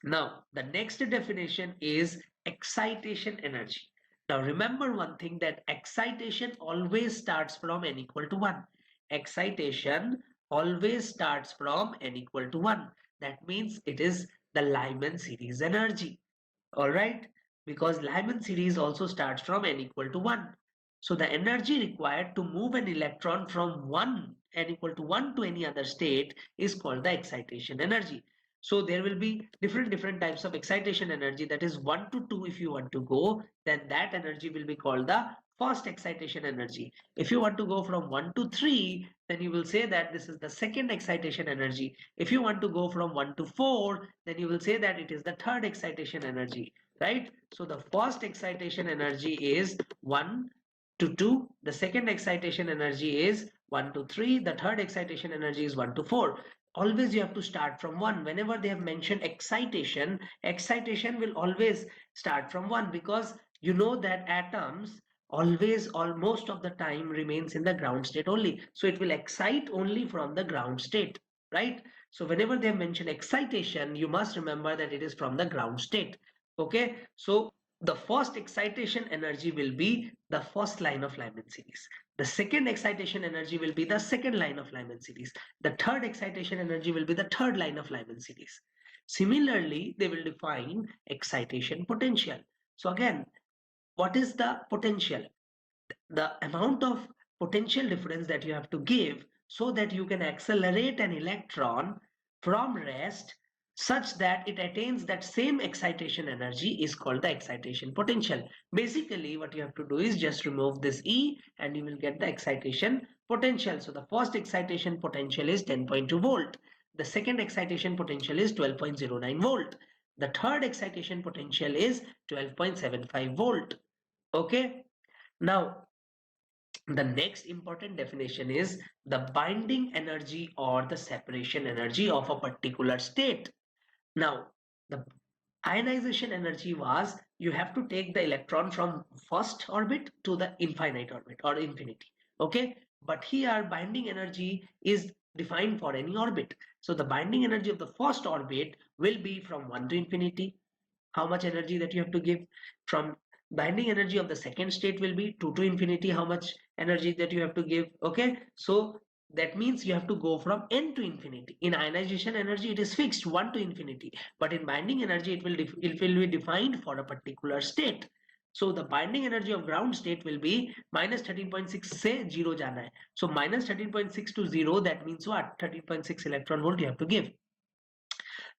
now the next definition is excitation energy. Now remember one thing, that excitation always starts from n equal to 1. Excitation always starts from n equal to 1. That means it is the Lyman series energy. All right, because Lyman series also starts from n equal to 1. So the energy required to move an electron from n equal to 1 to any other state is called the excitation energy. So there will be different types of excitation energy, that is 1 to 2 if you want to go, then that energy will be called the first excitation energy. If you want to go from 1 to 3, then you will say that this is the second excitation energy. If you want to go from 1 to 4, then you will say that it is the third excitation energy, right? So the first excitation energy is 1 to 2, the second excitation energy is 1 to 3, the third excitation energy is 1 to 4. Always you have to start from 1. Whenever they have mentioned excitation, excitation will always start from 1, because you know that atoms always almost of the time remains in the ground state only, so it will excite only from the ground state, right? So whenever they mention excitation, you must remember that it is from the ground state. Okay, so the first excitation energy will be the first line of Lyman series. The second excitation energy will be the second line of Lyman series. The third excitation energy will be the third line of Lyman series. Similarly, they will define excitation potential. So again, what is the potential? The amount of potential difference that you have to give so that you can accelerate an electron from rest such that it attains that same excitation energy is called the excitation potential. Basically, what you have to do is just remove this E and you will get the excitation potential. So the first excitation potential is 10.2 volt. The second excitation potential is 12.09 volt. The third excitation potential is 12.75 volt. Okay. Now, the next important definition is the binding energy or the separation energy of a particular state. Now, the ionization energy was you have to take the electron from first orbit to the infinite orbit or infinity. Okay, but here binding energy is defined for any orbit. So the binding energy of the first orbit will be from 1 to infinity. How much energy that you have to give. From binding energy of the second state will be 2 to infinity, how much energy that you have to give. Okay, so that means you have to go from n to infinity. In ionization energy it is fixed 1 to infinity, but in binding energy it will be defined for a particular state. So the binding energy of ground state will be minus 13.6 से 0 जाना है. So minus 13.6 to 0, that means what? 13.6 electron volt you have to give.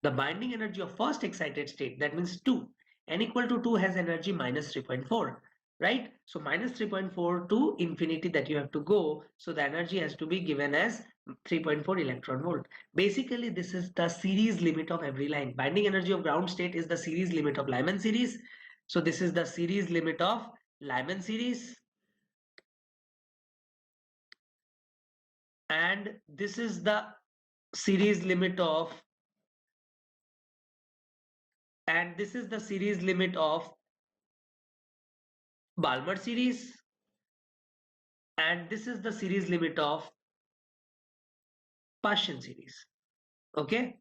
The binding energy of first excited state, that means 2. N equal to 2 has energy minus 3.4, right? So minus 3.4 to infinity that you have to go. So the energy has to be given as 3.4 electron volt. Basically, this is the series limit of every line. Binding energy of ground state is the series limit of Lyman series. So this is the series limit of Lyman series. And this is the series limit of Balmer series, and this is the series limit of Paschen series. Okay,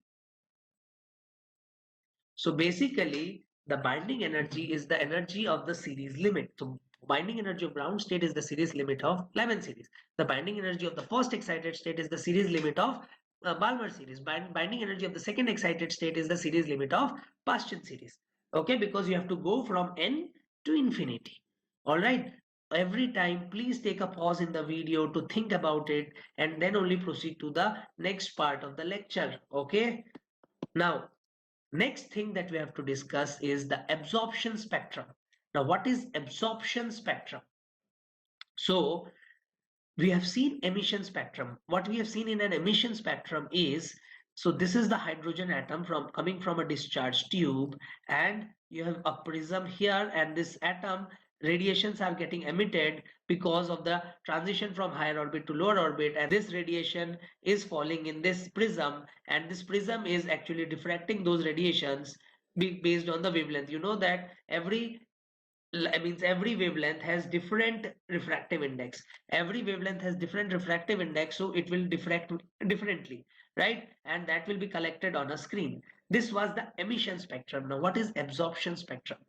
so basically the binding energy is the energy of the series limit. So binding energy of ground state is the series limit of Lyman series. The binding energy of the first excited state is the series limit of Balmer series. Binding energy of the second excited state is the series limit of Paschen series. Okay, because you have to go from n to infinity. All right, every time please take a pause in the video to think about it and then only proceed to the next part of the lecture. Okay, now next thing that we have to discuss is the absorption spectrum. Now what is absorption spectrum? So we have seen emission spectrum. What we have seen in an emission spectrum is, so this is the hydrogen atom from coming from a discharge tube, and you have a prism here, and this atom radiations are getting emitted because of the transition from higher orbit to lower orbit, and this radiation is falling in this prism, and this prism is actually diffracting those radiations based on the wavelength. You know that every wavelength has different refractive index. Every wavelength has different refractive index, so it will diffract differently, right? And that will be collected on a screen. This was the emission spectrum. Now what is absorption spectrum?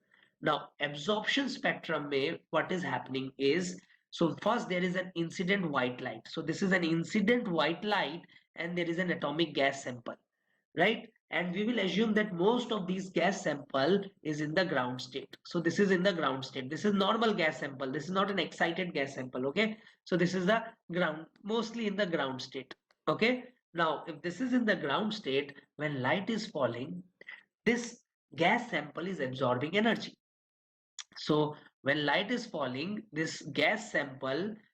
Now absorption spectrum may what is happening is, so first there is an incident white light. So this is an incident white light, and there is an atomic gas sample, right? And we will assume that most of these gas sample is in the ground state. So this is in the ground state. This is normal gas sample. This is not an excited gas sample. Okay. So this is the ground, mostly in the ground state. Okay. Now, if this is in the ground state, when light is falling, this gas sample is absorbing energy. So when light is falling, this gas sample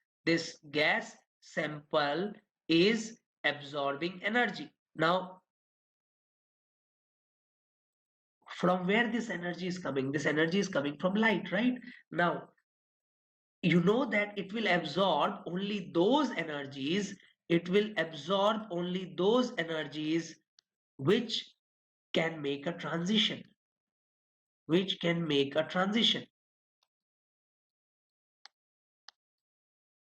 is absorbing energy. Now, from where this energy is coming? This energy is coming from light, right? Now you know that it will absorb only those energies, which can make a transition,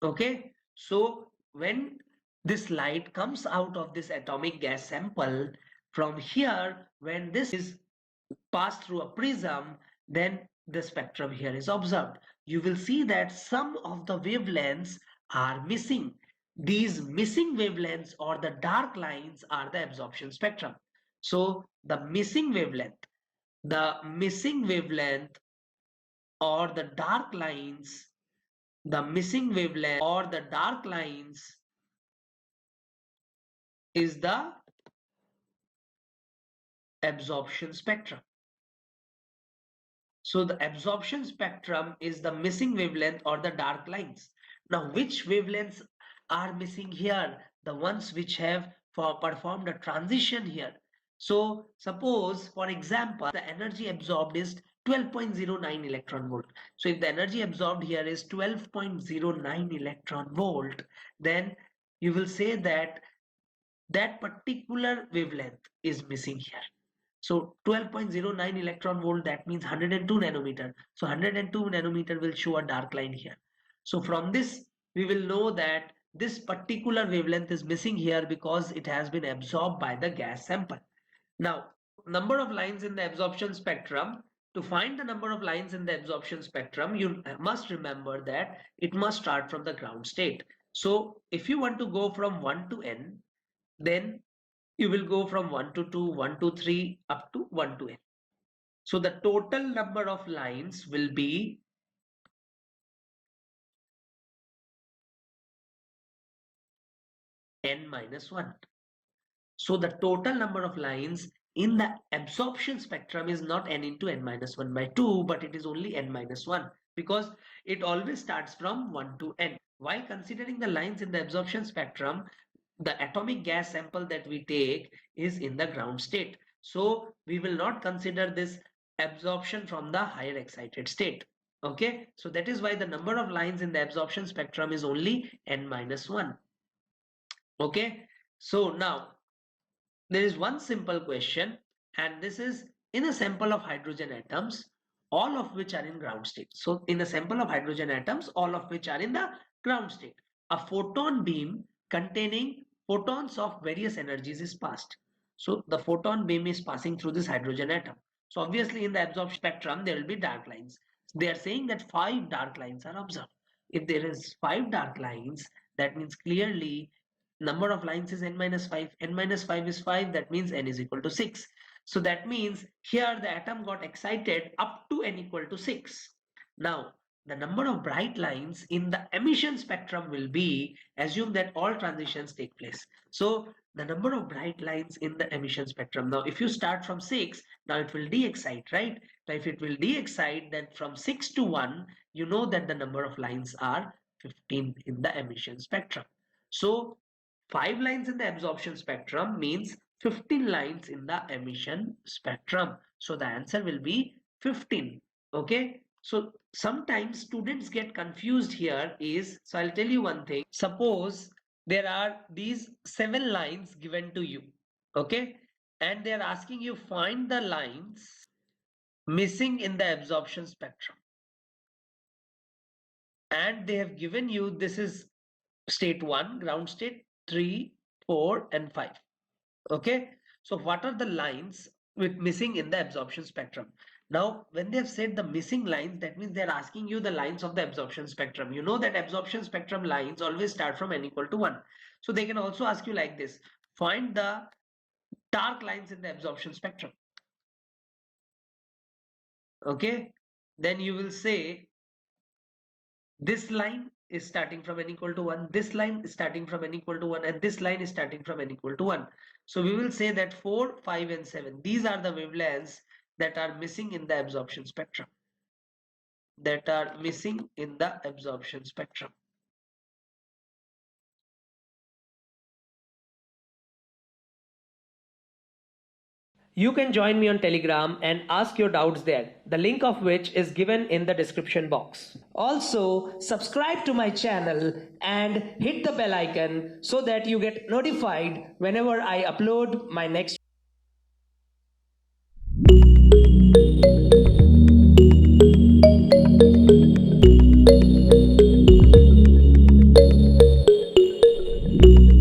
okay? So when this light comes out of this atomic gas sample, from here, when this is pass through a prism, then the spectrum here is observed. You will see that some of the wavelengths are missing. These missing wavelengths or the dark lines are the absorption spectrum. So the missing wavelength or the dark lines, is the absorption spectrum. So the absorption spectrum is the missing wavelength or the dark lines. Now, which wavelengths are missing here? The ones which have performed a transition here. So suppose, for example, the energy absorbed is 12.09 electron volt. So if the energy absorbed here is 12.09 electron volt, then you will say that that particular wavelength is missing here. So 12.09 electron volt, that means 102 nanometer. So 102 nanometer will show a dark line here. So from this, we will know that this particular wavelength is missing here because it has been absorbed by the gas sample. Now, number of lines in the absorption spectrum. To find the number of lines in the absorption spectrum, you must remember that it must start from the ground state. So if you want to go from 1 to n, then you will go from 1 to 2, 1 to 3 up to 1 to n. So the total number of lines will be n minus 1. So the total number of lines in the absorption spectrum is not n into n minus 1 by 2, but it is only n minus 1 because it always starts from 1 to n. While considering the lines in the absorption spectrum, the atomic gas sample that we take is in the ground state. So we will not consider this absorption from the higher excited state. Okay, so that is why the number of lines in the absorption spectrum is only n minus 1. Okay, so now there is one simple question, and this is in a sample of hydrogen atoms, all of which are in ground state. So in a sample of hydrogen atoms, all of which are in the ground state, a photon beam containing photons of various energies is passed. So the photon beam is passing through this hydrogen atom. So obviously in the absorption spectrum, there will be dark lines. They are saying that 5 dark lines are observed. If there is 5 dark lines, that means clearly number of lines is n minus 5. N minus 5 is 5. That means n is equal to 6. So that means here the atom got excited up to n equal to 6. Now, the number of bright lines in the emission spectrum will be, assume that all transitions take place. So the number of bright lines in the emission spectrum. Now, if you start from 6, now it will de-excite, right? Now, if it will de-excite, then from 6 to 1, you know that the number of lines are 15 in the emission spectrum. So 5 lines in the absorption spectrum means 15 lines in the emission spectrum. So the answer will be 15. Okay. So sometimes students get confused here is, so I'll tell you one thing. Suppose there are these 7 lines given to you. Okay. And they're asking you find the lines missing in the absorption spectrum. And they have given you, this is state 1, ground state, 3, 4, and 5. Okay, so what are the lines with missing in the absorption spectrum? Now, when they have said the missing lines, that means they're asking you the lines of the absorption spectrum. You know that absorption spectrum lines always start from n equal to 1. So they can also ask you like this: find the dark lines in the absorption spectrum. Okay, then you will say this line is starting from n equal to 1, this line is starting from n equal to 1, and this line is starting from n equal to 1. So we will say that 4, 5, and 7, these are the wavelengths that are missing in the absorption spectrum. That are missing in the absorption spectrum.
You can join me on Telegram and ask your doubts there, the link of which is given in the description box. Also, subscribe to my channel and hit the bell icon so that you get notified whenever I upload my next